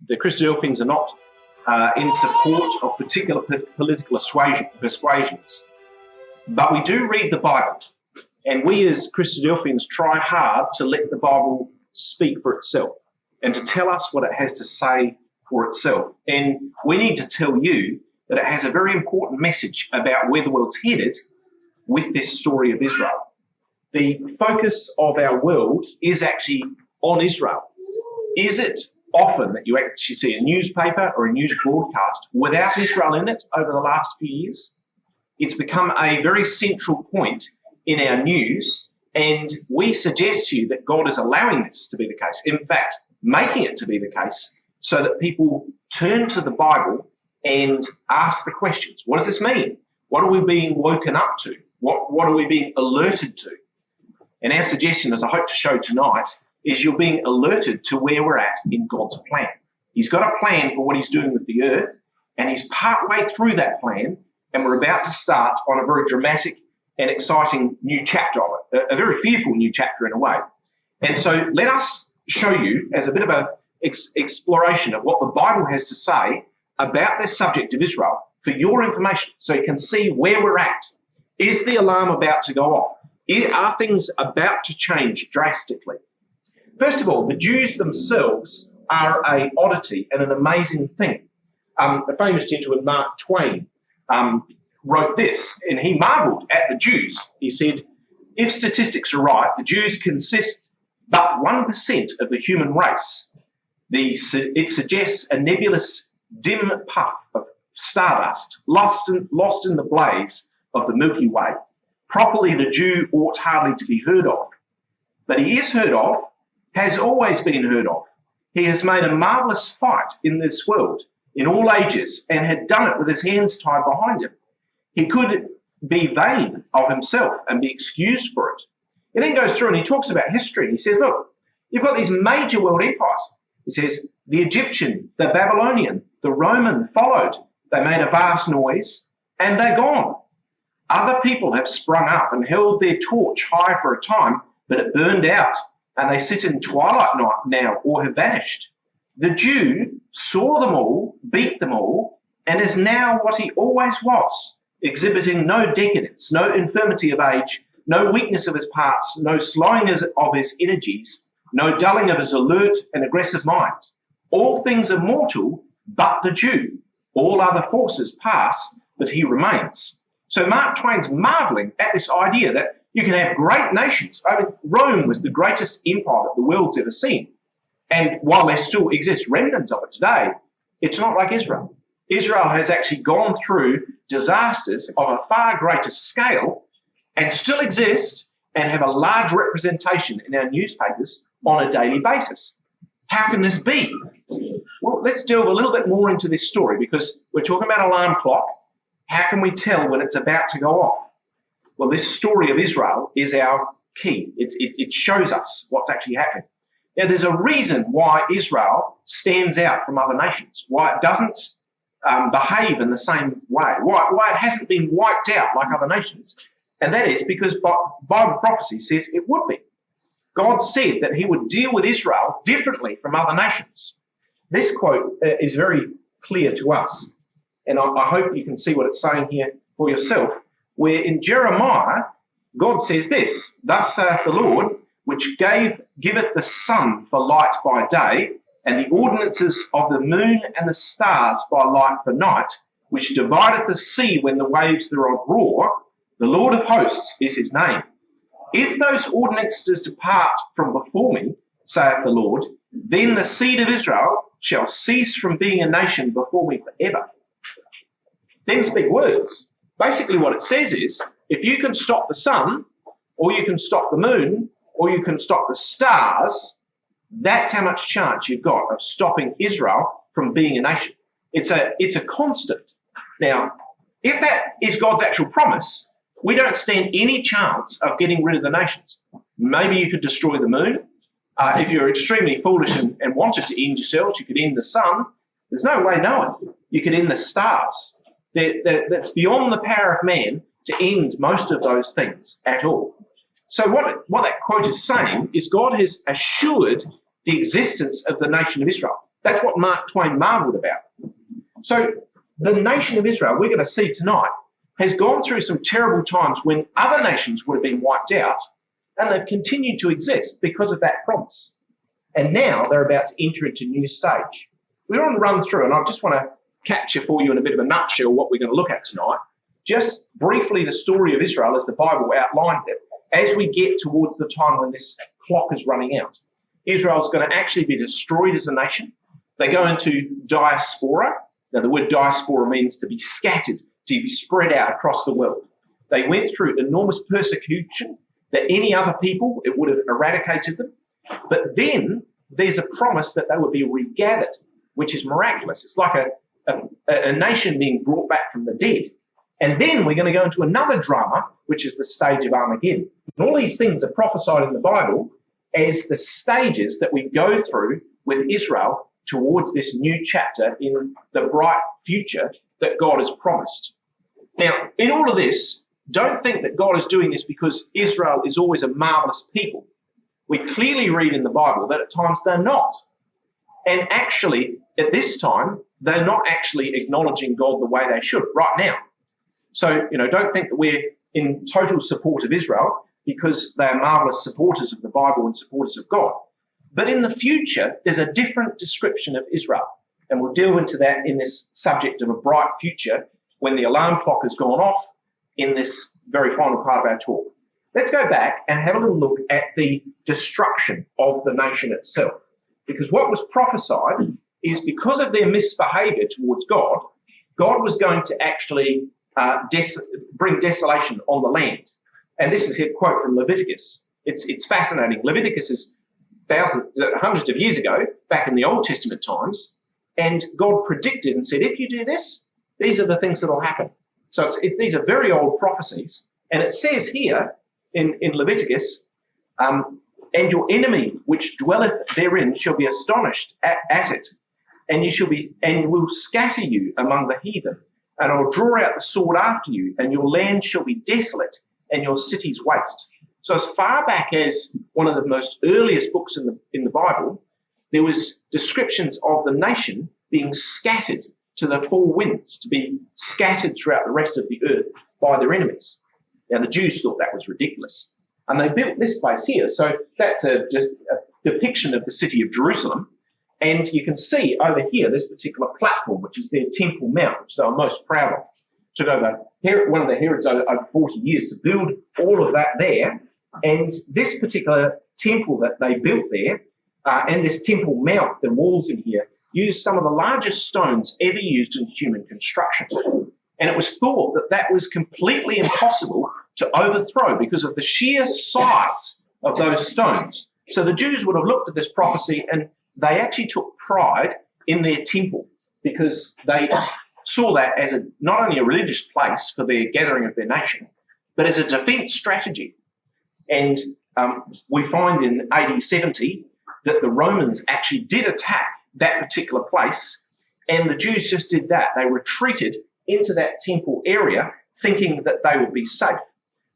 The Christadelphians are not in support of particular political persuasions. But we do read the Bible, and we as Christadelphians try hard to let the Bible speak for itself and to tell us what it has to say for itself. And we need to tell you that it has a very important message about where the world's headed with this story of Israel. The focus of our world is actually on Israel. Is it often that you actually see a newspaper or a news broadcast without Israel in it over the last few years? It's become a very central point in our news, and we suggest to you that God is allowing this to be the case. In fact, making it to be the case so that people turn to the Bible and ask the questions. What does this mean? What are we being woken up to? What are we being alerted to? And our suggestion, as I hope to show tonight, is you're being alerted to where we're at in God's plan. He's got a plan for what he's doing with the earth, and he's partway through that plan, and we're about to start on a very dramatic and exciting new chapter of it, a very fearful new chapter in a way. And so let us show you, as a bit of an exploration of what the Bible has to say about this subject of Israel, for your information, so you can see where we're at. Is the alarm about to go off? Are things about to change drastically? First of all, the Jews themselves are an oddity and an amazing thing. The famous gentleman Mark Twain wrote this, and he marvelled at the Jews. He said, if statistics are right, the Jews consist but 1% of the human race. It suggests a nebulous, dim puff of stardust, lost in the blaze of the Milky Way. Properly, the Jew ought hardly to be heard of. But he is heard of, has always been heard of. He has made a marvellous fight in this world, in all ages, and had done it with his hands tied behind him. He could be vain of himself and be excused for it. He then goes through and he talks about history. He says, look, you've got these major world empires. He says, the Egyptian, the Babylonian, the Roman followed. They made a vast noise, and they're gone. Other people have sprung up and held their torch high for a time, but it burned out, and they sit in twilight night now or have vanished. The Jew saw them all, beat them all, and is now what he always was, exhibiting no decadence, no infirmity of age, no weakness of his parts, no slowing of his energies, no dulling of his alert and aggressive mind. All things are mortal but the Jew. All other forces pass, but he remains. So Mark Twain's marvelling at this idea that you can have great nations. I mean, Rome was the greatest empire that the world's ever seen. And while there still exist remnants of it today, it's not like Israel. Israel has actually gone through disasters of a far greater scale and still exist and have a large representation in our newspapers on a daily basis. How can this be? Well, let's delve a little bit more into this story, because we're talking about alarm clock. How can we tell when it's about to go off? Well, this story of Israel is our key. It shows us what's actually happening. Now, there's a reason why Israel stands out from other nations, why it doesn't behave in the same way, why it hasn't been wiped out like other nations. And that is because Bible prophecy says it would be. God said that he would deal with Israel differently from other nations. This quote is very clear to us, and I hope you can see what it's saying here for yourself, where in Jeremiah, God says this, thus saith the Lord, which giveth the sun for light by day, and the ordinances of the moon and the stars by light for night, which divideth the sea when the waves thereof roar, the Lord of hosts is his name. If those ordinances depart from before me, saith the Lord, then the seed of Israel shall cease from being a nation before me forever. Them's big words. Basically what it says is, if you can stop the sun, or you can stop the moon, or you can stop the stars, that's how much chance you've got of stopping Israel from being a nation. It's a constant. Now, if that is God's actual promise, we don't stand any chance of getting rid of the nations. Maybe you could destroy the moon. If you're extremely foolish and wanted to end yourselves, you could end the sun. There's no way knowing. You could end the stars. That's beyond the power of man to end most of those things at all. So what that quote is saying is God has assured the existence of the nation of Israel. That's what Mark Twain marveled about. So the nation of Israel, we're going to see tonight, has gone through some terrible times when other nations would have been wiped out, and they've continued to exist because of that promise. And now they're about to enter into a new stage. We're on a run through, and I just want to capture for you in a bit of a nutshell what we're going to look at tonight. Just briefly, the story of Israel as the Bible outlines it, as we get towards the time when this clock is running out. Israel's going to actually be destroyed as a nation. They go into diaspora. Now, the word diaspora means to be scattered, to be spread out across the world. They went through enormous persecution that any other people, it would have eradicated them. But then there's a promise that they would be regathered, which is miraculous. It's like a nation being brought back from the dead. And then we're going to go into another drama, which is the stage of Armageddon. And all these things are prophesied in the Bible as the stages that we go through with Israel towards this new chapter in the bright future that God has promised. Now, in all of this, don't think that God is doing this because Israel is always a marvelous people. We clearly read in the Bible that at times they're not. And actually, at this time, they're not actually acknowledging God the way they should right now. So, don't think that we're in total support of Israel because they are marvelous supporters of the Bible and supporters of God. But in the future, there's a different description of Israel. And we'll delve into that in this subject of a bright future when the alarm clock has gone off in this very final part of our talk. Let's go back and have a little look at the destruction of the nation itself. Because what was prophesied is because of their misbehavior towards God, God was going to actually bring desolation on the land. And this is a quote from Leviticus. It's fascinating. Leviticus is hundreds of years ago, back in the Old Testament times, and God predicted and said, if you do this, these are the things that will happen. So these are very old prophecies. And it says here in Leviticus, and your enemy which dwelleth therein shall be astonished at it, and will scatter you among the heathen, and I will draw out the sword after you, and your land shall be desolate, and your cities waste. So as far back as one of the most earliest books in the Bible, there was descriptions of the nation being scattered to the four winds, to be scattered throughout the rest of the earth by their enemies. Now, the Jews thought that was ridiculous. And they built this place here. So that's just a depiction of the city of Jerusalem. And you can see over here, this particular platform, which is their Temple Mount, which they were most proud of. Took over one of the Herods over 40 years to build all of that there. And this particular temple that they built there, and this Temple Mount, the walls in here, used some of the largest stones ever used in human construction. And it was thought that that was completely impossible to overthrow because of the sheer size of those stones. So the Jews would have looked at this prophecy and they actually took pride in their temple because they saw that as not only a religious place for the gathering of their nation, but as a defense strategy. And we find in AD 70 that the Romans actually did attack that particular place, and the Jews just did that. They retreated into that temple area thinking that they would be safe.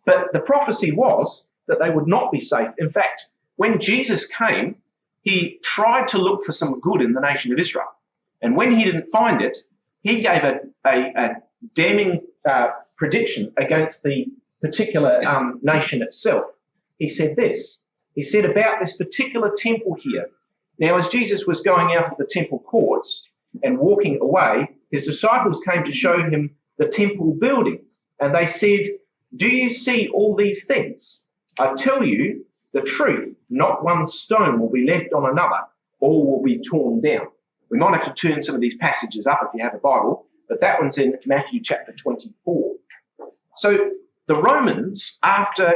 But the prophecy was that they would not be safe. In fact, when Jesus came, he tried to look for some good in the nation of Israel. And when he didn't find it, he gave a damning prediction against the particular nation itself. He said this. He said about this particular temple here. Now, as Jesus was going out of the temple courts and walking away, his disciples came to show him the temple building. And they said, do you see all these things? I tell you the truth, not one stone will be left on another, all will be torn down. We might have to turn some of these passages up if you have a Bible, but that one's in Matthew chapter 24. So the Romans,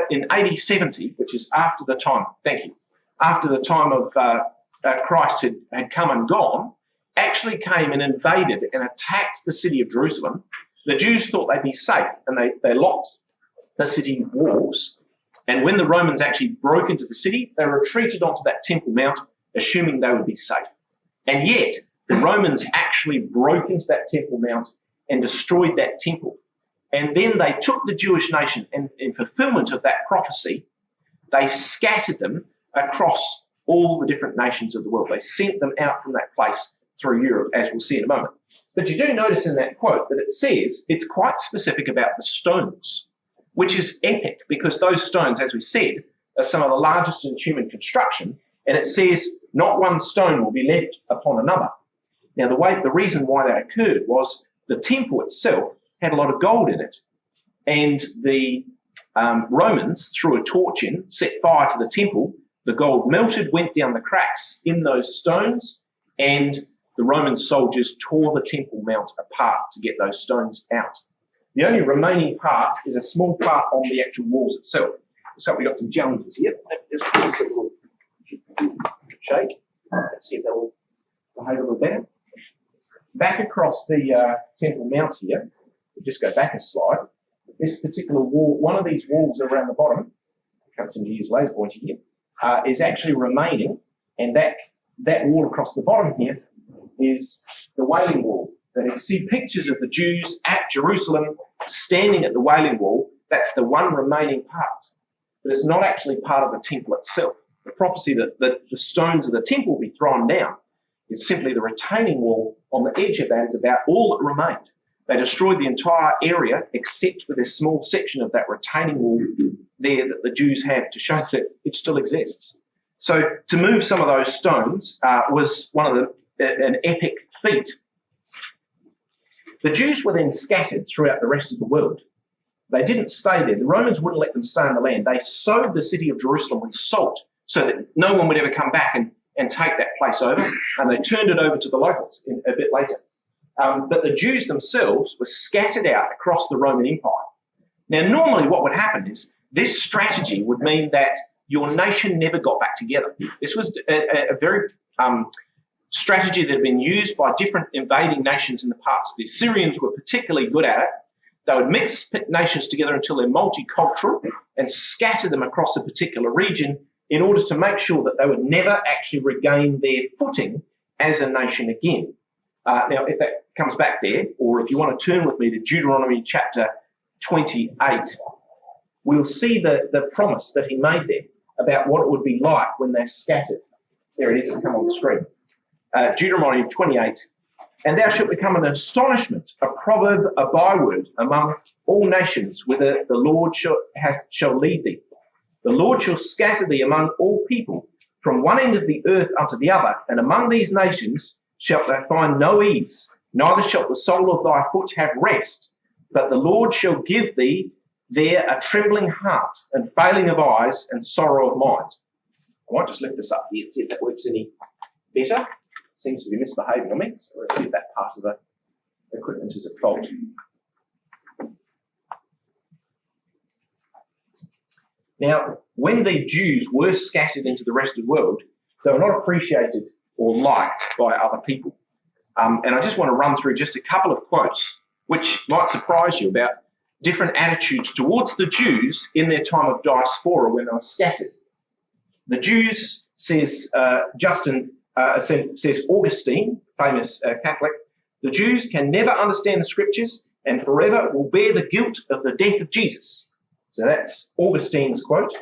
in AD 70, which is after the time of Christ had come and gone, actually came and invaded and attacked the city of Jerusalem. The Jews thought they'd be safe, and they locked the city walls. And when the Romans actually broke into the city, they retreated onto that Temple Mount, assuming they would be safe. And yet, the Romans actually broke into that Temple Mount and destroyed that temple. And then they took the Jewish nation, and in fulfillment of that prophecy, they scattered them across all the different nations of the world. They sent them out from that place through Europe, as we'll see in a moment. But you do notice in that quote that it says it's quite specific about the stones, which is epic because those stones, as we said, are some of the largest in human construction, and it says not one stone will be left upon another. Now, the reason why that occurred was the temple itself had a lot of gold in it, and the Romans threw a torch in, set fire to the temple, the gold melted, went down the cracks in those stones, and the Roman soldiers tore the Temple Mount apart to get those stones out. The only remaining part is a small part on the actual walls itself. So we've got some challenges here. Just give this a little shake. Let's see if that will behave a little better. Back across the Temple Mount here, we'll just go back a slide. This particular wall, one of these walls around the bottom, I can't seem to use laser pointer here, is actually remaining, and that wall across the bottom here is the Wailing Wall. And if you see pictures of the Jews at Jerusalem standing at the Wailing Wall, that's the one remaining part. But it's not actually part of the temple itself. The prophecy that the stones of the temple will be thrown down is simply the retaining wall on the edge of that is about all that remained. They destroyed the entire area except for this small section of that retaining wall there that the Jews have to show that it still exists. So to move some of those stones was an epic feat. The Jews were then scattered throughout the rest of the world. They didn't stay there. The Romans wouldn't let them stay in the land. They sowed the city of Jerusalem with salt so that no one would ever come back and take that place over, and they turned it over to the locals a bit later. But the Jews themselves were scattered out across the Roman Empire. Now, normally what would happen is this strategy would mean that your nation never got back together. This was a very strategy that had been used by different invading nations in the past. The Assyrians were particularly good at it. They would mix nations together until they're multicultural and scatter them across a particular region in order to make sure that they would never actually regain their footing as a nation again. Now, if that comes back there, or if you want to turn with me to Deuteronomy chapter 28, we'll see the promise that he made there about what it would be like when they're scattered. There it is, it's come on the screen. Deuteronomy 28, and thou shalt become an astonishment, a proverb, a byword among all nations, whither the Lord shall lead thee. The Lord shall scatter thee among all people, from one end of the earth unto the other, and among these nations shalt thou find no ease, neither shalt the sole of thy foot have rest, but the Lord shall give thee there a trembling heart, and failing of eyes, and sorrow of mind. I might just lift this up here and see if that works any better. Seems to be misbehaving on me, so let's see if that part of the equipment is at fault. Now, when the Jews were scattered into the rest of the world, they were not appreciated or liked by other people. And I just want to run through just a couple of quotes which might surprise you about different attitudes towards the Jews in their time of diaspora when they were scattered. The Jews, says Augustine, famous Catholic, the Jews can never understand the scriptures and forever will bear the guilt of the death of Jesus. So that's Augustine's quote.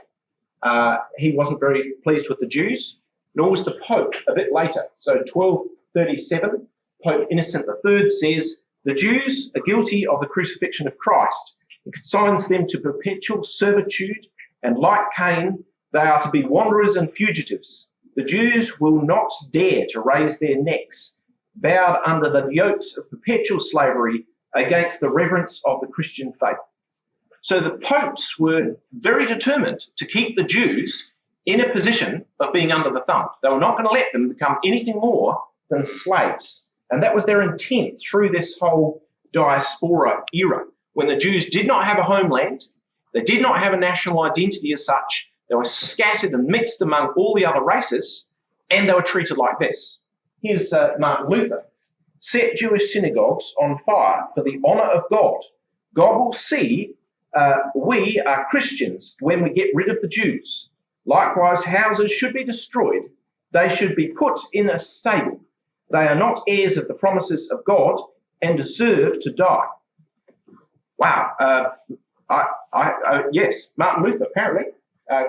He wasn't very pleased with the Jews, nor was the Pope a bit later. So 1237, Pope Innocent III says, the Jews are guilty of the crucifixion of Christ. It consigns them to perpetual servitude, and like Cain, they are to be wanderers and fugitives. The Jews will not dare to raise their necks, bowed under the yokes of perpetual slavery against the reverence of the Christian faith. So the popes were very determined to keep the Jews in a position of being under the thumb. They were not going to let them become anything more than slaves. And that was their intent through this whole diaspora era, when the Jews did not have a homeland, they did not have a national identity as such, they were scattered and mixed among all the other races, and they were treated like this. Here's Martin Luther. Set Jewish synagogues on fire for the honour of God. God will see we are Christians when we get rid of the Jews. Likewise, houses should be destroyed. They should be put in a stable. They are not heirs of the promises of God and deserve to die. Wow. Yes, Martin Luther, apparently.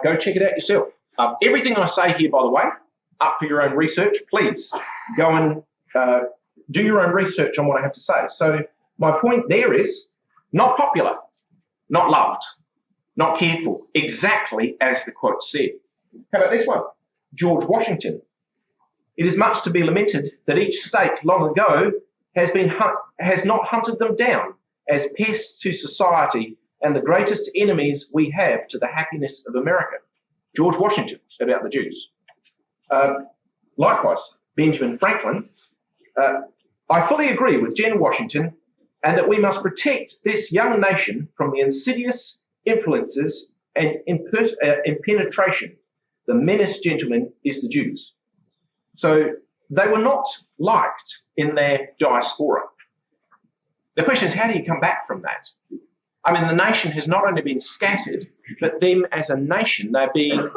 Go check it out yourself. Everything I say here, by the way, up for your own research. Please go and do your own research on what I have to say. So my point there is not popular, not loved, not cared for, exactly as the quote said. How about this one? George Washington. It is much to be lamented that each state long ago has not hunted them down as pests to society and the greatest enemies we have to the happiness of America. George Washington about the Jews. Likewise, Benjamin Franklin. I fully agree with General Washington and that we must protect this young nation from the insidious influences and impenetration. The menace, gentlemen, is the Jews. So they were not liked in their diaspora. The question is, how do you come back from that? I mean, the nation has not only been scattered, but them as a nation, they're being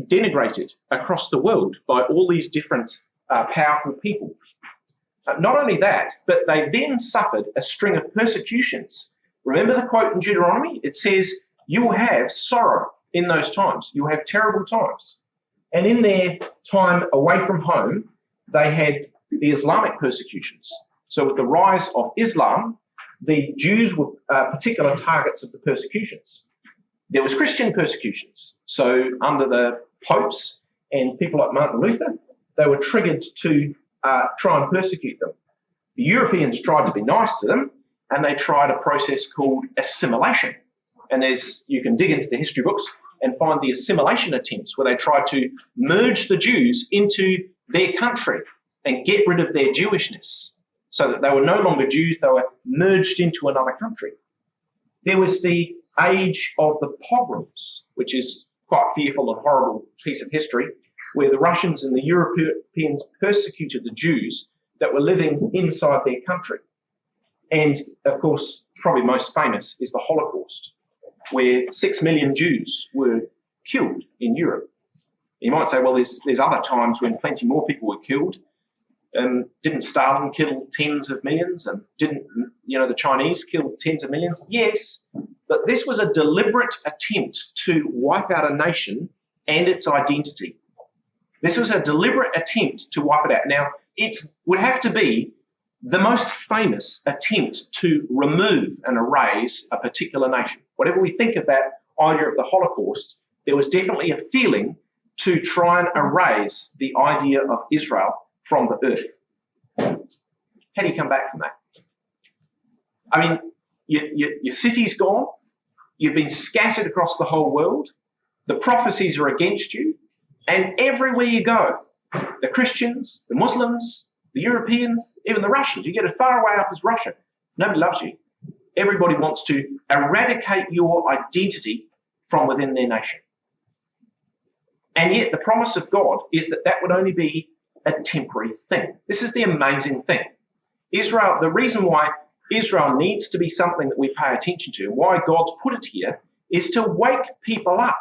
denigrated across the world by all these different powerful people. Not only that, but they then suffered a string of persecutions. Remember the quote in Deuteronomy? It says, you will have sorrow in those times. You will have terrible times. And in their time away from home, they had the Islamic persecutions. So with the rise of Islam, the Jews were particular targets of the persecutions. There was Christian persecutions. So under the popes and people like Martin Luther, they were triggered to try and persecute them. The Europeans tried to be nice to them, and they tried a process called assimilation. And you can dig into the history books and find the assimilation attempts where they tried to merge the Jews into their country and get rid of their Jewishness so that they were no longer Jews, they were merged into another country. There was the age of the pogroms, which is quite a fearful and horrible piece of history, where the Russians and the Europeans persecuted the Jews that were living inside their country. And, of course, probably most famous is the Holocaust, where 6 million Jews were killed in Europe. You might say, well, there's other times when plenty more people were killed. Didn't Stalin kill tens of millions? And didn't, the Chinese kill tens of millions? Yes, but this was a deliberate attempt to wipe out a nation and its identity. This was a deliberate attempt to wipe it out. Now, it would have to be the most famous attempt to remove and erase a particular nation. Whatever we think of that idea of the Holocaust, there was definitely a feeling to try and erase the idea of Israel from the earth. How do you come back from that? I mean, your city's gone, you've been scattered across the whole world, the prophecies are against you, and everywhere you go, the Christians, the Muslims, the Europeans, even the Russians, you get as far away up as Russia, nobody loves you. Everybody wants to eradicate your identity from within their nation. And yet the promise of God is that that would only be a temporary thing. This is the amazing thing. Israel, the reason why Israel needs to be something that we pay attention to, and why God's put it here, is to wake people up,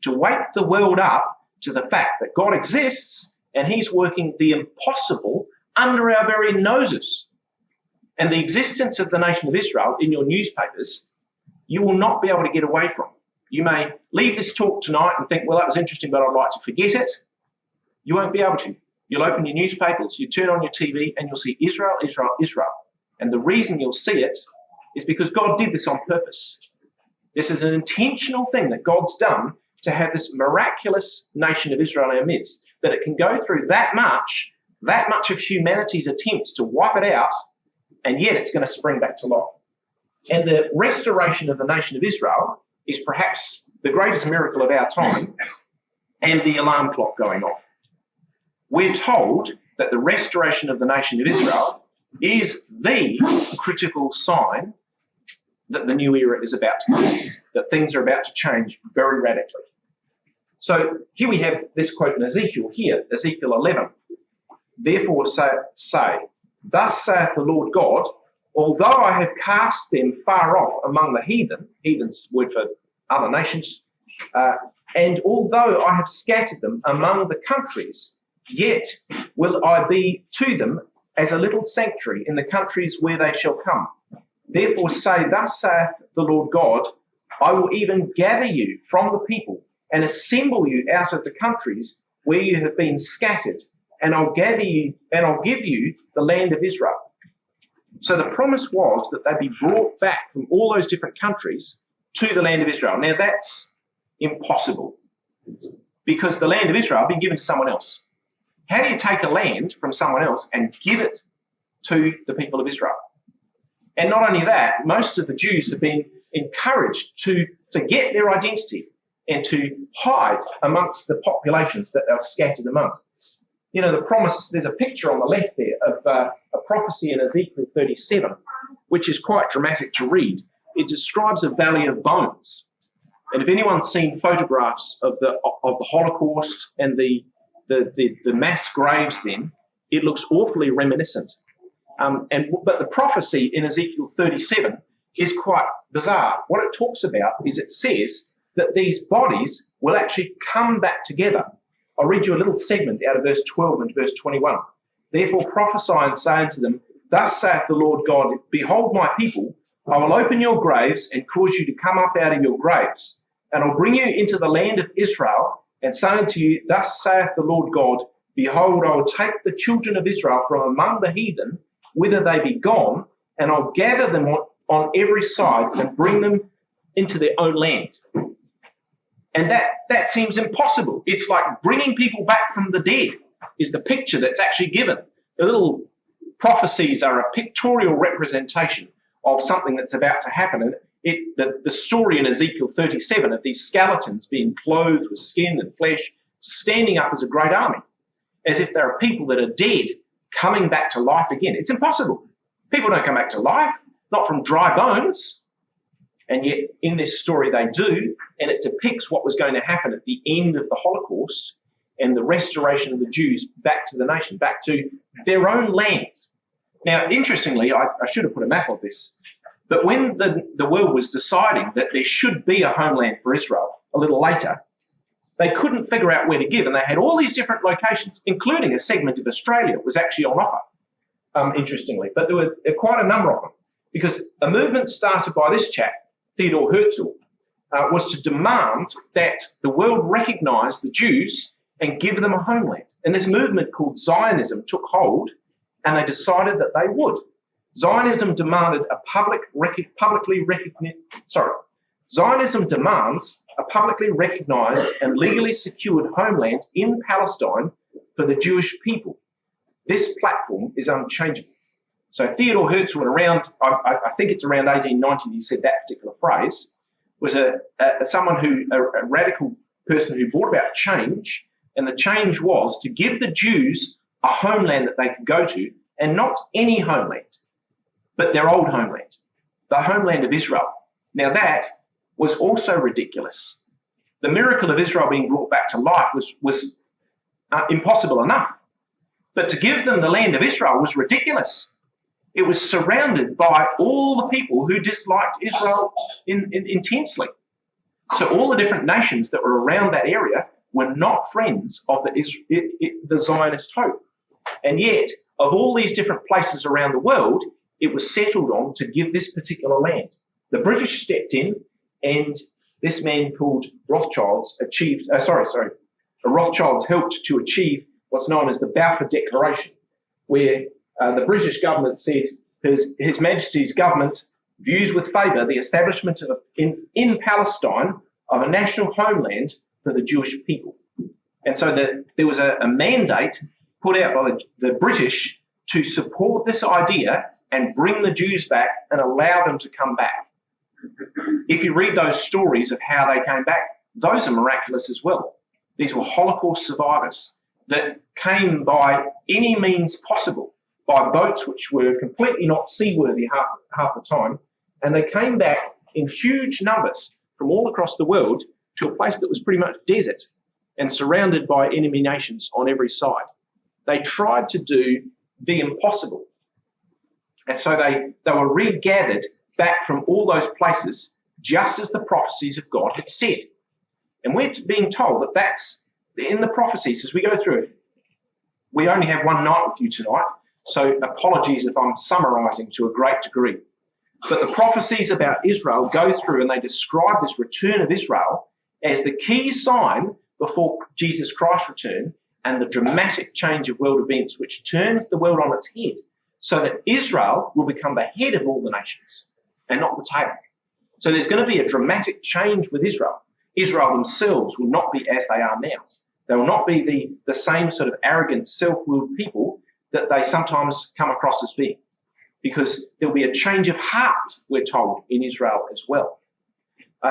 to wake the world up to the fact that God exists and he's working the impossible under our very noses. And the existence of the nation of Israel in your newspapers, you will not be able to get away from. You may leave this talk tonight and think, well, that was interesting, but I'd like to forget it. You won't be able to. You'll open your newspapers, you turn on your TV, and you'll see Israel, Israel, Israel. And the reason you'll see it is because God did this on purpose. This is an intentional thing that God's done to have this miraculous nation of Israel in our midst, that it can go through that much of humanity's attempts to wipe it out, and yet it's going to spring back to life. And the restoration of the nation of Israel is perhaps the greatest miracle of our time, and the alarm clock going off. We're told that the restoration of the nation of Israel is the critical sign that the new era is about to commence, that things are about to change very radically. So here we have this quote in Ezekiel here, Ezekiel 11. Therefore say, thus saith the Lord God, although I have cast them far off among the heathen, heathen's word for other nations, and although I have scattered them among the countries, yet will I be to them as a little sanctuary in the countries where they shall come. Therefore say, thus saith the Lord God, I will even gather you from the people and assemble you out of the countries where you have been scattered, and I'll gather you, and I'll give you the land of Israel. So the promise was that they'd be brought back from all those different countries to the land of Israel. Now that's impossible, because the land of Israel had been given to someone else. How do you take a land from someone else and give it to the people of Israel? And not only that, most of the Jews have been encouraged to forget their identity and to hide amongst the populations that they're scattered among. You know, the promise, there's a picture on the left there of a prophecy in Ezekiel 37, which is quite dramatic to read. It describes a valley of bones. And if anyone's seen photographs of the Holocaust and the mass graves then, it looks awfully reminiscent. But the prophecy in Ezekiel 37 is quite bizarre. What it talks about is it says that these bodies will actually come back together. I'll read you a little segment out of verse 12 and verse 21. Therefore prophesy and say unto them, Thus saith the Lord God, Behold my people, I will open your graves and cause you to come up out of your graves, and I'll bring you into the land of Israel, and say unto you, Thus saith the Lord God, Behold, I will take the children of Israel from among the heathen, whither they be gone, and I'll gather them on every side and bring them into their own land. And that seems impossible. It's like bringing people back from the dead is the picture that's actually given. The little prophecies are a pictorial representation of something that's about to happen. And the story in Ezekiel 37 of these skeletons being clothed with skin and flesh, standing up as a great army, as if there are people that are dead coming back to life again. It's impossible. People don't come back to life, not from dry bones. And yet in this story they do, and it depicts what was going to happen at the end of the Holocaust and the restoration of the Jews back to the nation, back to their own land. Now, interestingly, I should have put a map of this, but when the world was deciding that there should be a homeland for Israel a little later, they couldn't figure out where to give, and they had all these different locations, including a segment of Australia was actually on offer, interestingly. But there were quite a number of them, because a movement started by this chap, Theodor Herzl, was to demand that the world recognise the Jews and give them a homeland. And this movement called Zionism took hold, and they decided that they would. Zionism demanded Zionism demands a publicly recognised and legally secured homeland in Palestine for the Jewish people. This platform is unchangeable. So Theodor Herzl, around, I think it's around 1890, he said that particular phrase, was a radical person who brought about change, and the change was to give the Jews a homeland that they could go to, and not any homeland, but their old homeland, the homeland of Israel. Now that was also ridiculous. The miracle of Israel being brought back to life was impossible enough, but to give them the land of Israel was ridiculous. It was surrounded by all the people who disliked Israel intensely. So all the different nations that were around that area were not friends of the Zionist hope. And yet, of all these different places around the world, it was settled on to give this particular land. The British stepped in, and this man called Rothschilds Rothschilds helped to achieve what's known as the Balfour Declaration, where the British government said His Majesty's government views with favour the establishment in Palestine of a national homeland for the Jewish people. And so there was a mandate put out by the British to support this idea and bring the Jews back and allow them to come back. If you read those stories of how they came back, those are miraculous as well. These were Holocaust survivors that came by any means possible, by boats which were completely not seaworthy half the time, and they came back in huge numbers from all across the world to a place that was pretty much desert and surrounded by enemy nations on every side. They tried to do the impossible. And so they were regathered back from all those places, just as the prophecies of God had said. And we're being told that that's in the prophecies as we go through it. We only have one night with you tonight, so apologies if I'm summarising to a great degree. But the prophecies about Israel go through and they describe this return of Israel as the key sign before Jesus Christ's return, and the dramatic change of world events which turns the world on its head so that Israel will become the head of all the nations and not the tail. So there's going to be a dramatic change with Israel. Israel themselves will not be as they are now. They will not be the same sort of arrogant, self-willed people that they sometimes come across as being, because there'll be a change of heart, we're told, in Israel as well.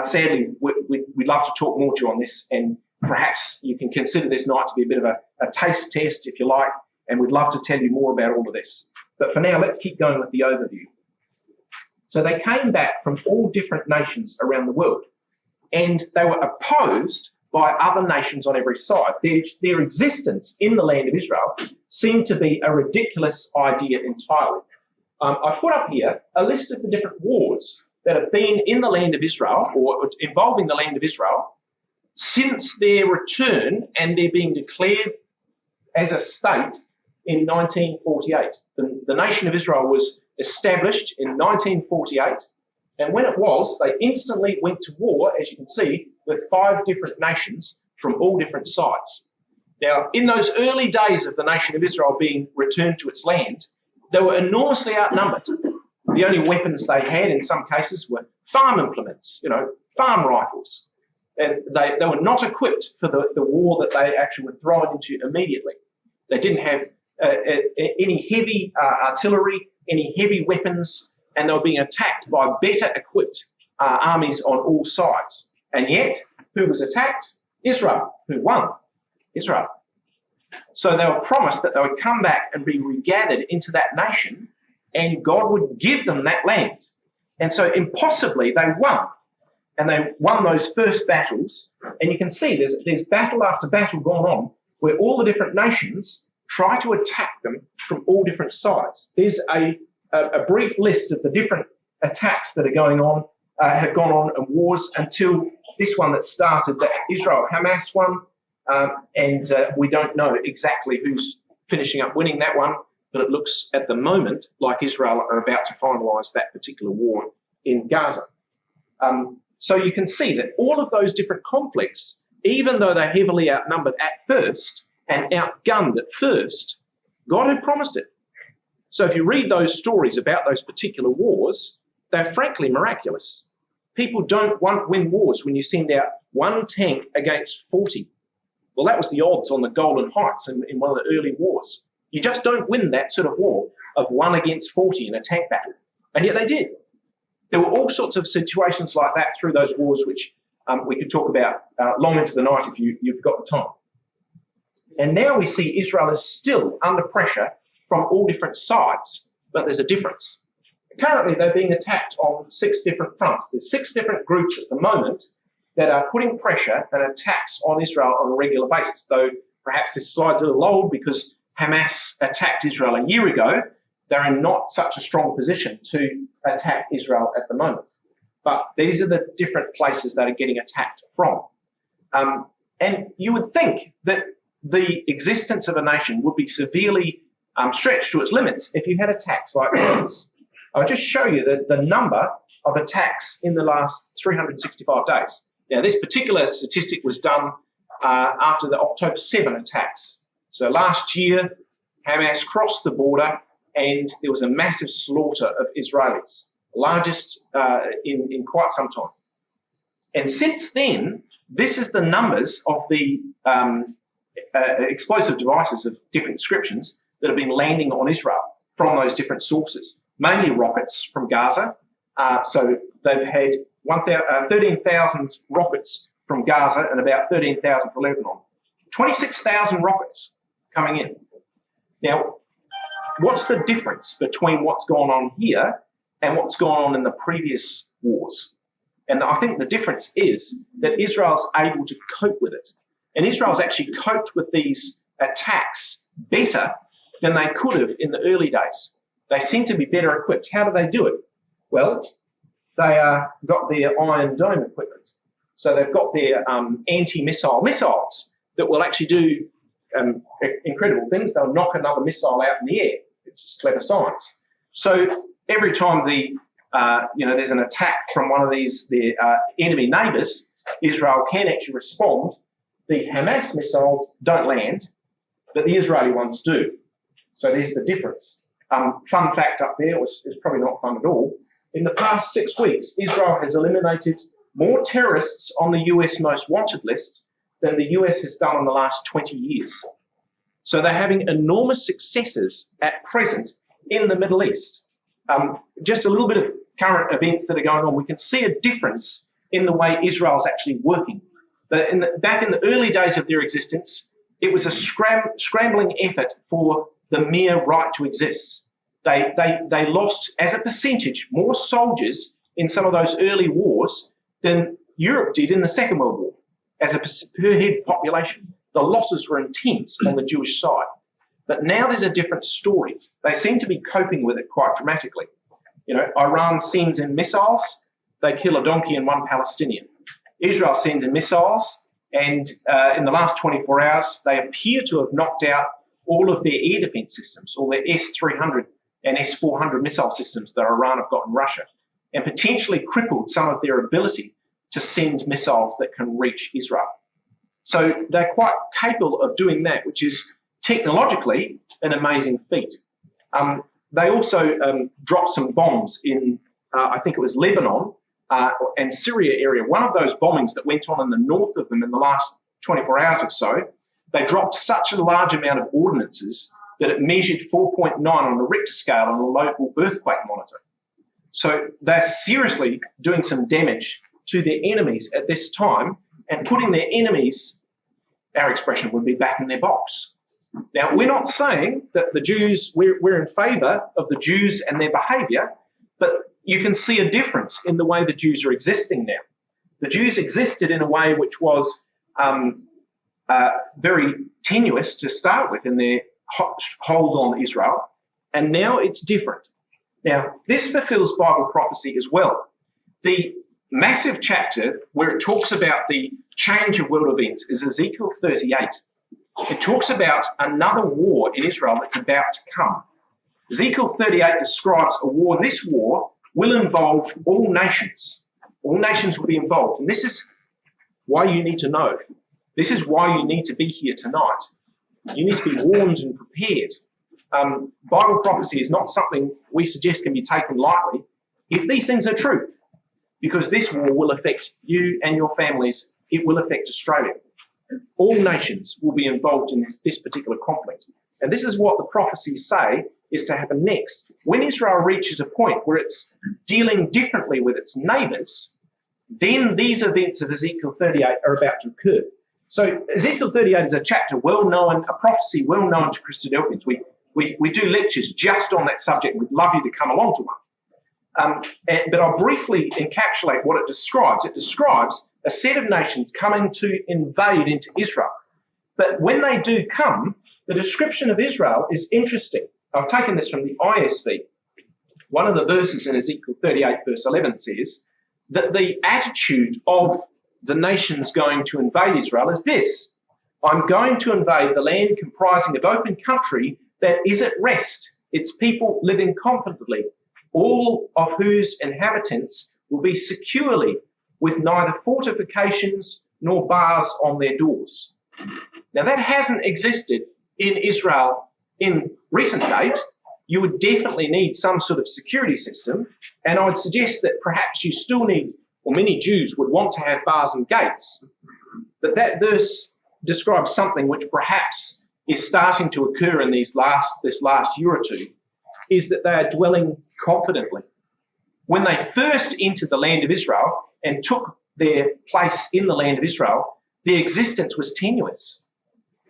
Sadly, we'd love to talk more to you on this, and perhaps you can consider this night to be a bit of a taste test, if you like, and we'd love to tell you more about all of this. But for now, let's keep going with the overview. So they came back from all different nations around the world, and they were opposed by other nations on every side. Their existence in the land of Israel seemed to be a ridiculous idea entirely. I put up here a list of the different wars that have been in the land of Israel, or involving the land of Israel, since their return and their being declared as a state in 1948. The nation of Israel was established in 1948, and when it was, they instantly went to war, as you can see, with 5 different nations from all different sides. Now, in those early days of the nation of Israel being returned to its land, they were enormously outnumbered. The only weapons they had in some cases were farm implements, farm rifles. And they were not equipped for the war that they actually were thrown into immediately. They didn't have any heavy artillery, any heavy weapons, and they were being attacked by better equipped armies on all sides. And yet, who was attacked? Israel. Who won? Israel. So they were promised that they would come back and be regathered into that nation, and God would give them that land. And so impossibly they won. And they won those first battles. And you can see there's battle after battle going on where all the different nations try to attack them from all different sides. There's a brief list of the different attacks that are going on, have gone on in wars until this one that started, that Israel Hamas one. And we don't know exactly who's finishing up winning that one, but it looks at the moment like Israel are about to finalise that particular war in Gaza. So you can see that all of those different conflicts, even though they're heavily outnumbered at first and outgunned at first, God had promised it. So if you read those stories about those particular wars, they're frankly miraculous. People don't win wars when you send out 1 tank against 40. Well, that was the odds on the Golan Heights in one of the early wars. You just don't win that sort of war of 1 against 40 in a tank battle. And yet they did. There were all sorts of situations like that through those wars, which we could talk about long into the night if you've got the time. And now we see Israel is still under pressure from all different sides, but there's a difference. Currently, they're being attacked on 6 different fronts. There's 6 different groups at the moment that are putting pressure and attacks on Israel on a regular basis, though perhaps this slide's a little old because Hamas attacked Israel a year ago. They're in not such a strong position to attack Israel at the moment. But these are the different places that are getting attacked from. And you would think that the existence of a nation would be severely stretched to its limits if you had attacks like this. I'll just show you the number of attacks in the last 365 days. Now, this particular statistic was done after the October 7 attacks. So last year, Hamas crossed the border and there was a massive slaughter of Israelis, largest in quite some time. And since then, this is the numbers of the explosive devices of different descriptions that have been landing on Israel from those different sources, mainly rockets from Gaza. So they've had 13,000 rockets from Gaza and about 13,000 from Lebanon. 26,000 rockets coming in. Now, what's the difference between what's gone on here and what's gone on in the previous wars? And I think the difference is that Israel's able to cope with it. And Israel's actually coped with these attacks better than they could have in the early days. They seem to be better equipped. How do they do it? Well, they got their Iron Dome equipment. So they've got their anti-missile missiles that will actually do incredible things. They'll knock another missile out in the air. It's just clever science. So every time there's an attack from one of their enemy neighbours, Israel can actually respond. The Hamas missiles don't land, but the Israeli ones do. So there's the difference. Fun fact up there, which is probably not fun at all. In the past 6 weeks, Israel has eliminated more terrorists on the US most wanted list than the US has done in the last 20 years. So they're having enormous successes at present in the Middle East. Just a little bit of current events that are going on. We can see a difference in the way Israel's actually working. Back in the early days of their existence, it was a scrambling effort for the mere right to exist. They lost, as a percentage, more soldiers in some of those early wars than Europe did in the Second World War. As a per head population, the losses were intense on the Jewish side. But now there's a different story. They seem to be coping with it quite dramatically. You know, Iran sends in missiles, they kill a donkey and one Palestinian. Israel sends in missiles, and in the last 24 hours, they appear to have knocked out all of their air defense systems, all their S-300 and S-400 missile systems that Iran have got in Russia, and potentially crippled some of their ability to send missiles that can reach Israel. So they're quite capable of doing that, which is technologically an amazing feat. They also dropped some bombs in, I think it was Lebanon and Syria area. One of those bombings that went on in the north of them in the last 24 hours or so, they dropped such a large amount of ordnances that it measured 4.9 on the Richter scale on a local earthquake monitor. So they're seriously doing some damage to their enemies at this time and putting their enemies, our expression would be, back in their box. Now, we're not saying that the Jews, we're in favour of the Jews and their behaviour, but you can see a difference in the way the Jews are existing now. The Jews existed in a way which was very tenuous to start with in their hold on Israel, and now it's different. Now, this fulfills Bible prophecy as well. The massive chapter where it talks about the change of world events is Ezekiel 38. It talks about another war in Israel that's about to come. Ezekiel 38 describes a war, and this war will involve all nations. All nations will be involved, and this is why you need to know. This is why you need to be here tonight. You need to be warned and prepared. Bible prophecy is not something we suggest can be taken lightly if these things are true, because this war will affect you and your families. It will affect Australia. All nations will be involved in this particular conflict. And this is what the prophecies say is to happen next. When Israel reaches a point where it's dealing differently with its neighbours, then these events of Ezekiel 38 are about to occur. So Ezekiel 38 is a chapter well known, a prophecy well known to Christadelphians. We do lectures just on that subject. We'd love you to come along to one. But I'll briefly encapsulate what it describes. It describes a set of nations coming to invade into Israel. But when they do come, the description of Israel is interesting. I've taken this from the ISV. One of the verses in Ezekiel 38, verse 11 says that the attitude of the nations going to invade Israel is this: I'm going to invade the land comprising of open country that is at rest, its people living confidently, all of whose inhabitants will be securely, with neither fortifications nor bars on their doors. Now, that hasn't existed in Israel in recent date. You would definitely need some sort of security system, and I would suggest that perhaps you still need, or many Jews would want to have bars and gates. But that verse describes something which perhaps is starting to occur in this last year or two, is that they are dwelling confidently. When they first entered the land of Israel and took their place in the land of Israel, their existence was tenuous.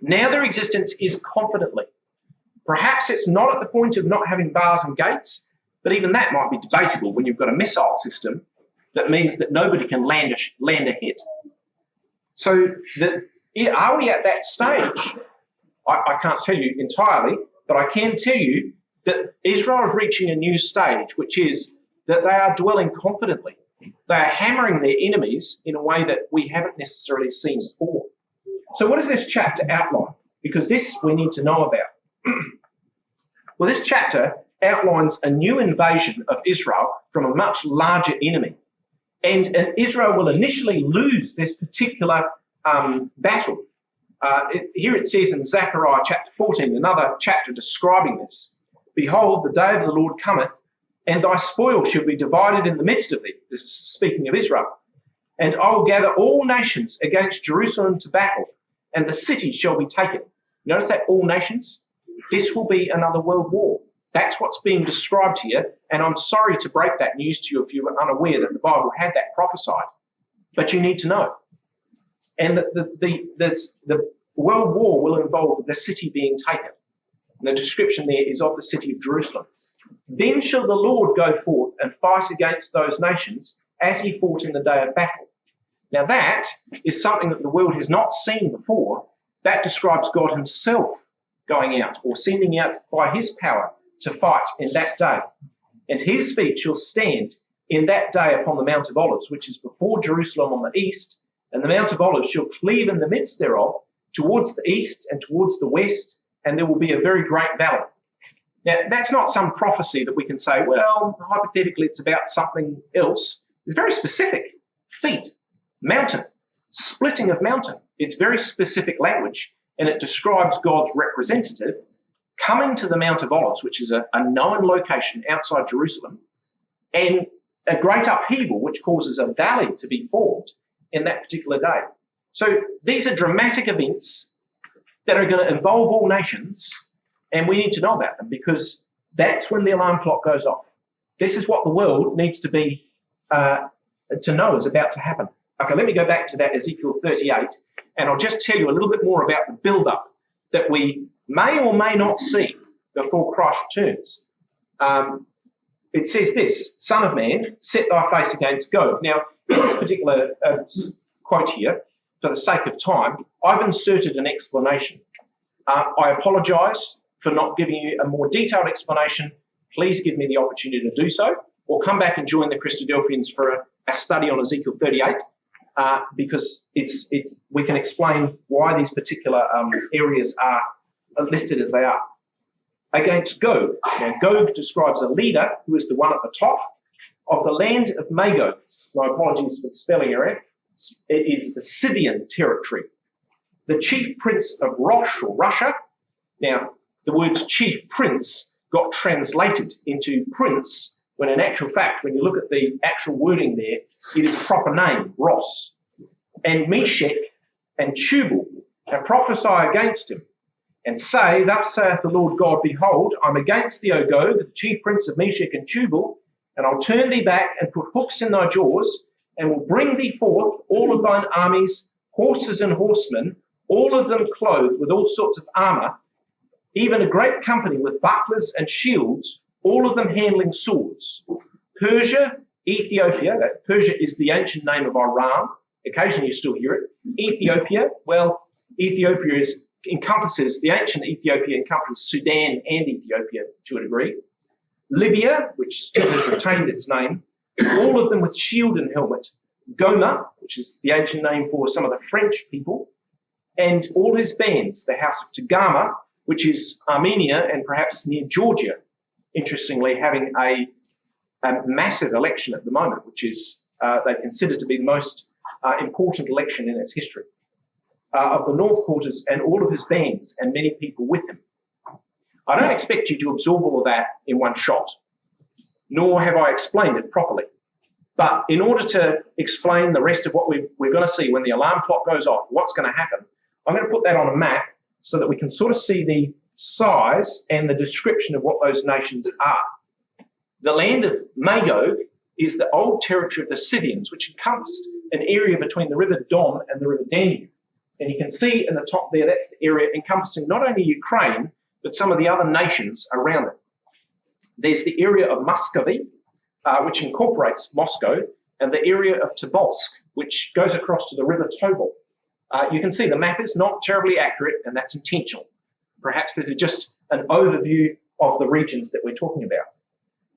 Now their existence is confidently. Perhaps it's not at the point of not having bars and gates, but even that might be debatable when you've got a missile system that means that nobody can land a hit. So are we at that stage? I can't tell you entirely, but I can tell you that Israel is reaching a new stage, which is that they are dwelling confidently. They are hammering their enemies in a way that we haven't necessarily seen before. So what does this chapter outline? Because this we need to know about. Well, this chapter outlines a new invasion of Israel from a much larger enemy. And Israel will initially lose this particular battle. Here it says in Zechariah chapter 14, another chapter describing this, "Behold, the day of the Lord cometh, and thy spoil shall be divided in the midst of thee." This is speaking of Israel. "And I will gather all nations against Jerusalem to battle, and the city shall be taken." Notice that, all nations. This will be another world war. That's what's being described here, and I'm sorry to break that news to you if you were unaware that the Bible had that prophesied, but you need to know. And the world war will involve the city being taken. And the description there is of the city of Jerusalem. "Then shall the Lord go forth and fight against those nations as he fought in the day of battle." Now that is something that the world has not seen before. That describes God himself going out or sending out by his power to fight in that day. "And his feet shall stand in that day upon the Mount of Olives, which is before Jerusalem on the east, and the Mount of Olives shall cleave in the midst thereof towards the east and towards the west, and there will be a very great valley." Now, that's not some prophecy that we can say, well, hypothetically, it's about something else. It's very specific. Feet, mountain, splitting of mountain. It's very specific language, and it describes God's representative coming to the Mount of Olives, which is a known location outside Jerusalem, and a great upheaval, which causes a valley to be formed in that particular day. So these are dramatic events that are going to involve all nations, and we need to know about them because that's when the alarm clock goes off. This is what the world needs to be to know is about to happen. Okay, let me go back to that Ezekiel 38, and I'll just tell you a little bit more about the build-up that we may or may not see before Christ returns. It says this, "Son of man, set thy face against Gog." Now, in this particular quote here, for the sake of time, I've inserted an explanation. I apologise for not giving you a more detailed explanation. Please give me the opportunity to do so, or come back and join the Christadelphians for a study on Ezekiel 38, because we can explain why these particular areas are listed as they are. Against Gog. Now, Gog describes a leader who is the one at the top of the land of Magog. My apologies for the spelling error. It is the Scythian territory. The chief prince of Rosh or Russia. Now, the words chief prince got translated into prince, when in actual fact, when you look at the actual wording there, it is a proper name, Ross. "And Meshach and Tubal, and prophesy against him, and say, Thus saith the Lord God, Behold, I'm against thee, O Gog, the chief prince of Meshach and Tubal, and I'll turn thee back and put hooks in thy jaws, and will bring thee forth all of thine armies, horses and horsemen, all of them clothed with all sorts of armour, even a great company with bucklers and shields, all of them handling swords. Persia, Ethiopia," that Persia is the ancient name of Iran, occasionally you still hear it. Ethiopia, well, Ethiopia encompasses, the ancient Ethiopia encompasses Sudan and Ethiopia to a degree. Libya, which still has retained its name, all of them with shield and helmet. Gomer, which is the ancient name for some of the French people, and all his bands, the house of Togarmah, which is Armenia and perhaps near Georgia, interestingly having a massive election at the moment, which is they consider to be the most important election in its history, of the North Quarters and all of his bands and many people with him. I don't expect you to absorb all of that in one shot, nor have I explained it properly. But in order to explain the rest of what we're going to see when the alarm clock goes off, what's going to happen, I'm going to put that on a map so that we can sort of see the size and the description of what those nations are. The land of Magog is the old territory of the Scythians, which encompassed an area between the River Don and the River Danube. And you can see in the top there, that's the area encompassing not only Ukraine, but some of the other nations around it. There's the area of Muscovy, which incorporates Moscow, and the area of Tobolsk, which goes across to the River Tobol. You can see the map is not terribly accurate, and that's intentional. Perhaps this is just an overview of the regions that we're talking about.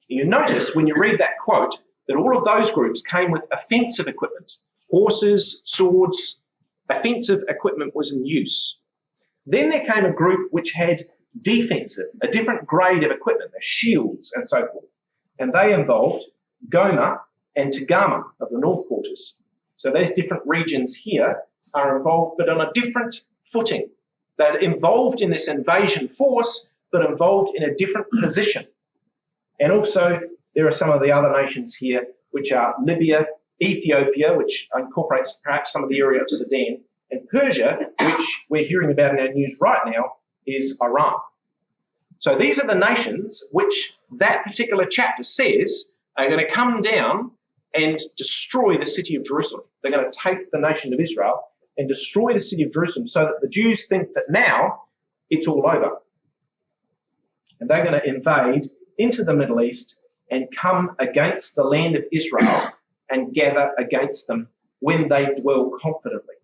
You notice when you read that quote that all of those groups came with offensive equipment. Horses, swords, offensive equipment was in use. Then there came a group which had defensive, a different grade of equipment, the shields and so forth. And they involved Gomer and Togarmah of the North Quarters. So those different regions here are involved, but on a different footing. They're involved in this invasion force, but involved in a different position. And also, there are some of the other nations here, which are Libya, Ethiopia, which incorporates perhaps some of the area of Sudan, and Persia, which we're hearing about in our news right now, is Iran. So these are the nations which that particular chapter says are going to come down and destroy the city of Jerusalem. They're going to take the nation of Israel and destroy the city of Jerusalem so that the Jews think that now it's all over. And they're going to invade into the Middle East and come against the land of Israel and gather against them when they dwell confidently.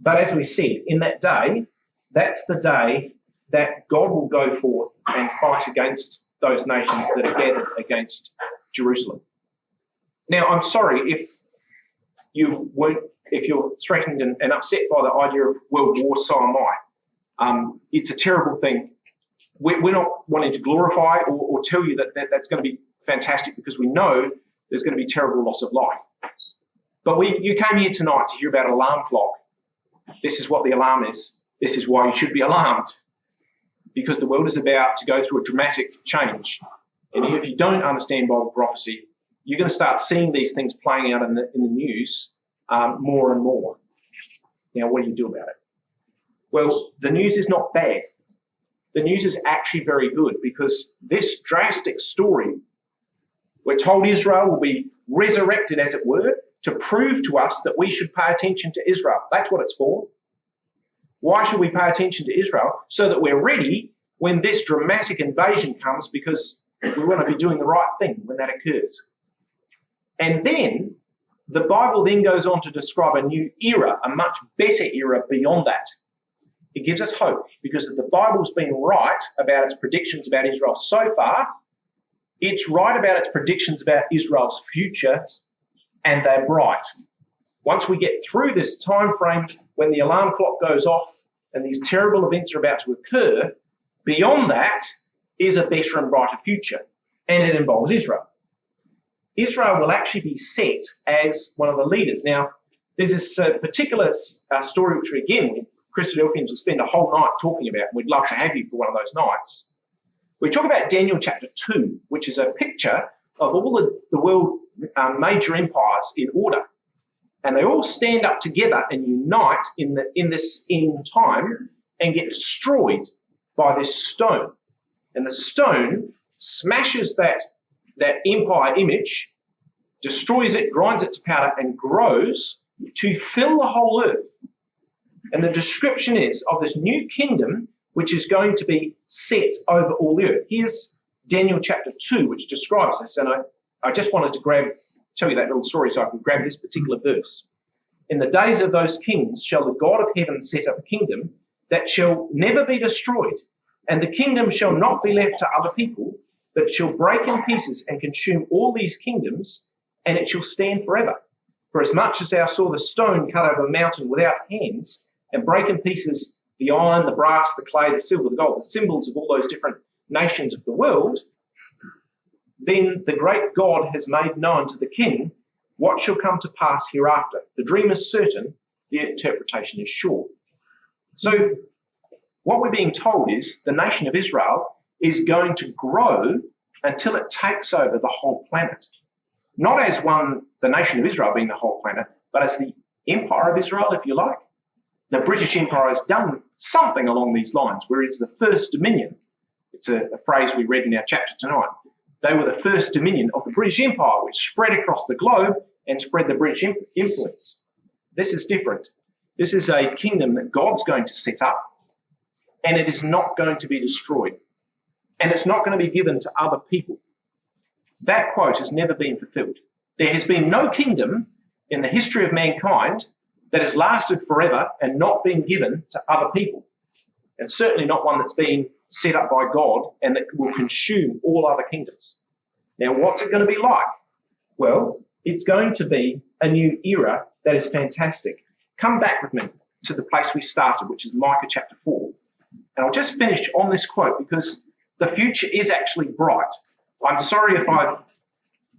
But as we said, in that day, that's the day that God will go forth and fight against those nations that are gathered against Jerusalem. Now, I'm sorry if you're threatened and upset by the idea of world war, so am I. It's a terrible thing. We're not wanting to glorify or tell you that that's going to be fantastic, because we know there's going to be terrible loss of life. But you came here tonight to hear about an alarm clock. This is what the alarm is. This is why you should be alarmed, because the world is about to go through a dramatic change. And if you don't understand Bible prophecy, you're going to start seeing these things playing out in the news more and more. Now, what do you do about it? Well, the news is not bad. The news is actually very good, because this drastic story, we're told Israel will be resurrected, as it were, to prove to us that we should pay attention to Israel. That's what it's for. Why should we pay attention to Israel? So that we're ready when this dramatic invasion comes, because we want to be doing the right thing when that occurs. And then the Bible then goes on to describe a new era, a much better era beyond that. It gives us hope, because if the Bible's been right about its predictions about Israel so far, it's right about its predictions about Israel's future, and they're bright. Once we get through this time frame when the alarm clock goes off and these terrible events are about to occur, beyond that is a better and brighter future, and it involves Israel. Israel will actually be set as one of the leaders. Now, there's this particular story which, again, Christadelphians will spend a whole night talking about, and we'd love to have you for one of those nights. We talk about Daniel chapter 2, which is a picture of all of the world major empires in order. And they all stand up together and unite in this end time and get destroyed by this stone. And the stone smashes that empire image, destroys it, grinds it to powder, and grows to fill the whole earth. And the description is of this new kingdom which is going to be set over all the earth. Here's Daniel chapter 2, which describes this. And I just wanted to tell you that little story so I can grab this particular verse. In the days of those kings shall the God of heaven set up a kingdom that shall never be destroyed, and the kingdom shall not be left to other people, but shall break in pieces and consume all these kingdoms, and it shall stand forever. For as much as thou saw the stone cut over the mountain without hands, and break in pieces the iron, the brass, the clay, the silver, the gold, the symbols of all those different nations of the world, then the great God has made known to the king what shall come to pass hereafter. The dream is certain, the interpretation is sure. So what we're being told is the nation of Israel is going to grow until it takes over the whole planet. Not as the nation of Israel being the whole planet, but as the empire of Israel, if you like. The British Empire has done something along these lines, where it's the first dominion. It's a phrase we read in our chapter tonight. They were the first dominion of the British Empire, which spread across the globe and spread the British influence. This is different. This is a kingdom that God's going to set up, and it is not going to be destroyed. And it's not going to be given to other people. That quote has never been fulfilled. There has been no kingdom in the history of mankind that has lasted forever and not been given to other people. And certainly not one that's been set up by God and that will consume all other kingdoms. Now, what's it going to be like? Well, it's going to be a new era that is fantastic. Come back with me to the place we started, which is Micah chapter 4. And I'll just finish on this quote because the future is actually bright. I'm sorry if I've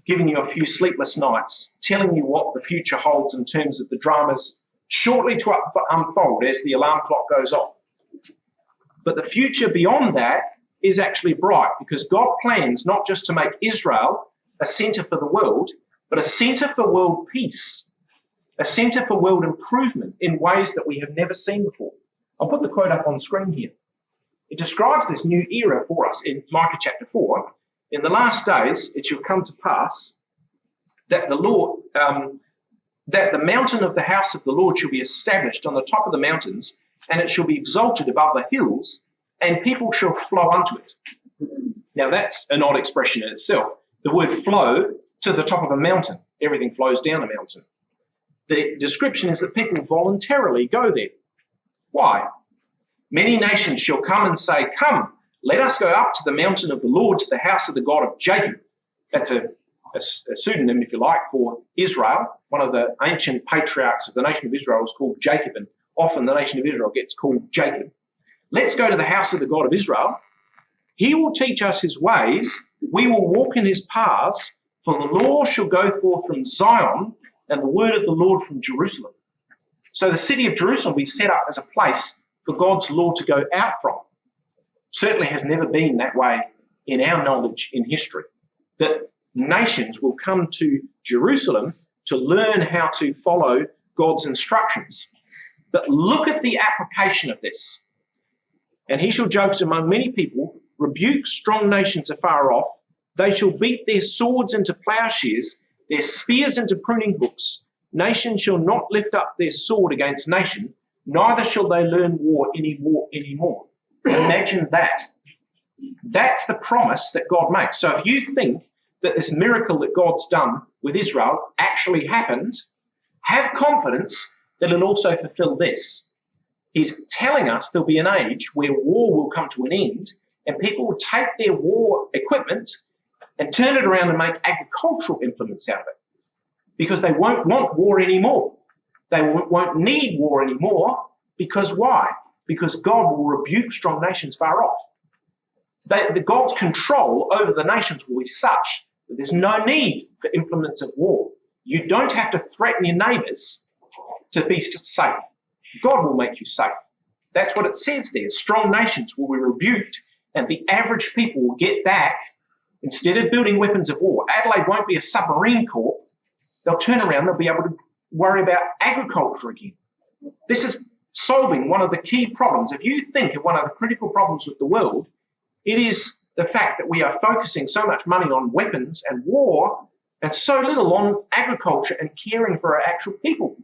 given you a few sleepless nights telling you what the future holds in terms of the dramas shortly to unfold as the alarm clock goes off. But the future beyond that is actually bright, because God plans not just to make Israel a centre for the world, but a centre for world peace, a centre for world improvement in ways that we have never seen before. I'll put the quote up on screen here. It describes this new era for us in Micah chapter 4. In the last days, it shall come to pass that the Lord, that the mountain of the house of the Lord shall be established on the top of the mountains, and it shall be exalted above the hills, and people shall flow unto it. Now that's an odd expression in itself. The word flow to the top of a mountain. Everything flows down a mountain. The description is that people voluntarily go there. Why? Many nations shall come and say, come, let us go up to the mountain of the Lord, to the house of the God of Jacob. That's a pseudonym, if you like, for Israel. One of the ancient patriarchs of the nation of Israel was called Jacob, and often the nation of Israel gets called Jacob. Let's go to the house of the God of Israel. He will teach us his ways. We will walk in his paths, for the law shall go forth from Zion, and the word of the Lord from Jerusalem. So the city of Jerusalem will be set up as a place for God's law to go out from. Certainly has never been that way in our knowledge in history, that nations will come to Jerusalem to learn how to follow God's instructions. But look at the application of this. And he shall judge among many people, rebuke strong nations afar off. They shall beat their swords into plowshares, their spears into pruning hooks. Nation shall not lift up their sword against nation, neither shall they learn war anymore. Imagine that. That's the promise that God makes. So if you think that this miracle that God's done with Israel actually happened, have confidence that it'll also fulfill this. He's telling us there'll be an age where war will come to an end, and people will take their war equipment and turn it around and make agricultural implements out of it, because they won't want war anymore. They won't need war anymore. Because why? Because God will rebuke strong nations far off. God's control over the nations will be such that there's no need for implements of war. You don't have to threaten your neighbours to be safe. God will make you safe. That's what it says there. Strong nations will be rebuked, and the average people will get back. Instead of building weapons of war, Adelaide won't be a submarine corps. They'll turn around, they'll be able to worry about agriculture again. This is solving one of the key problems. If you think of one of the critical problems with the world, it is the fact that we are focusing so much money on weapons and war and so little on agriculture and caring for our actual people.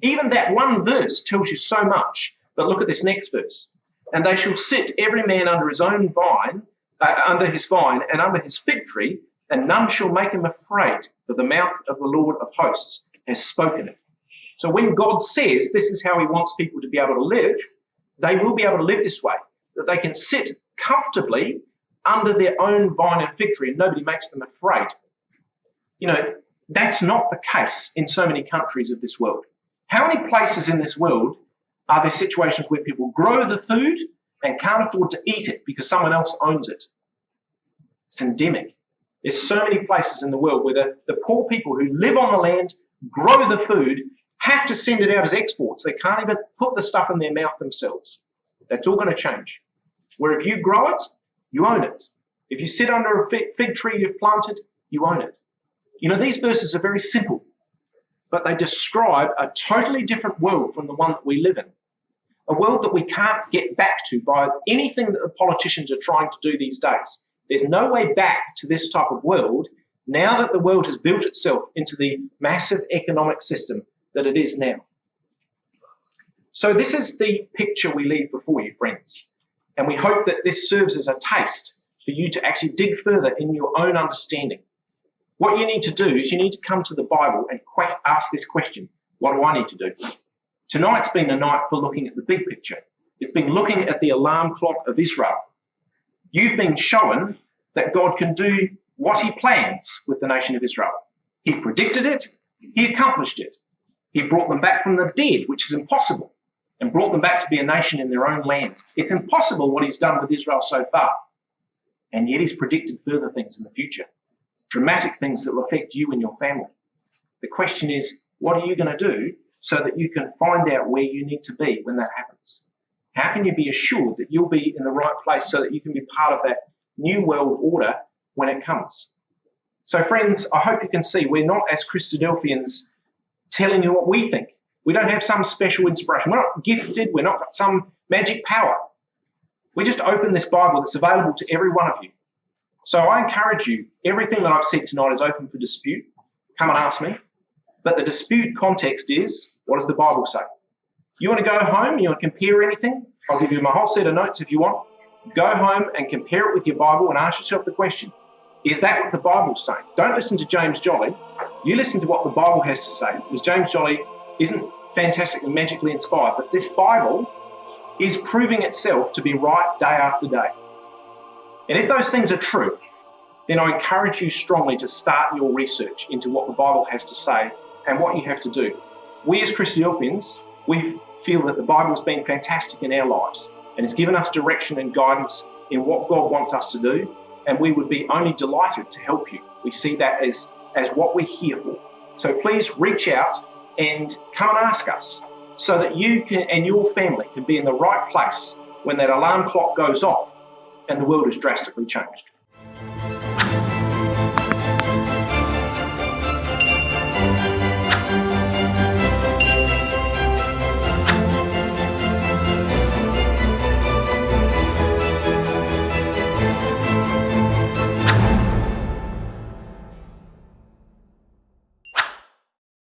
Even that one verse tells you so much. But look at this next verse. And they shall sit every man under his own vine, under his vine and under his fig tree, and none shall make him afraid, for the mouth of the Lord of hosts has spoken it. So when God says this is how he wants people to be able to live, they will be able to live this way, that they can sit comfortably under their own vine and fig tree and nobody makes them afraid. You know, that's not the case in so many countries of this world. How many places in this world are there situations where people grow the food and can't afford to eat it because someone else owns it? It's endemic. There's so many places in the world where the poor people who live on the land, grow the food, have to send it out as exports. They can't even put the stuff in their mouth themselves. That's all going to change. Where if you grow it, you own it. If you sit under a fig tree you've planted, you own it. You know, these verses are very simple, but they describe a totally different world from the one that we live in. A world that we can't get back to by anything that the politicians are trying to do these days. There's no way back to this type of world now that the world has built itself into the massive economic system that it is now. So this is the picture we leave before you, friends. And we hope that this serves as a taste for you to actually dig further in your own understanding. What you need to do is you need to come to the Bible and ask this question: what do I need to do? Tonight's been a night for looking at the big picture. It's been looking at the alarm clock of Israel. You've been shown that God can do what he plans with the nation of Israel. He predicted it, he accomplished it. He brought them back from the dead, which is impossible, and brought them back to be a nation in their own land. It's impossible what he's done with Israel so far. And yet he's predicted further things in the future, dramatic things that will affect you and your family. The question is, what are you going to do so that you can find out where you need to be when that happens? How can you be assured that you'll be in the right place so that you can be part of that new world order when it comes? So friends, I hope you can see we're not, as Christadelphians, telling you what we think. We don't have some special inspiration. We're not gifted. We're not got some magic power. We just open this Bible that's available to every one of you. So I encourage you, everything that I've said tonight is open for dispute. Come and ask me. But the dispute context is, what does the Bible say? You want to go home, you want to compare anything? I'll give you my whole set of notes if you want. Go home and compare it with your Bible and ask yourself the question, is that what the Bible's saying? Don't listen to James Jolly. You listen to what the Bible has to say, because James Jolly isn't fantastically magically inspired, but this Bible is proving itself to be right day after day. And if those things are true, then I encourage you strongly to start your research into what the Bible has to say and what you have to do. We as Christadelphians, we feel that the Bible's been fantastic in our lives and has given us direction and guidance in what God wants us to do, and we would be only delighted to help you. We see that as what we're here for. So please reach out and come and ask us so that you can and your family can be in the right place when that alarm clock goes off and the world is drastically changed.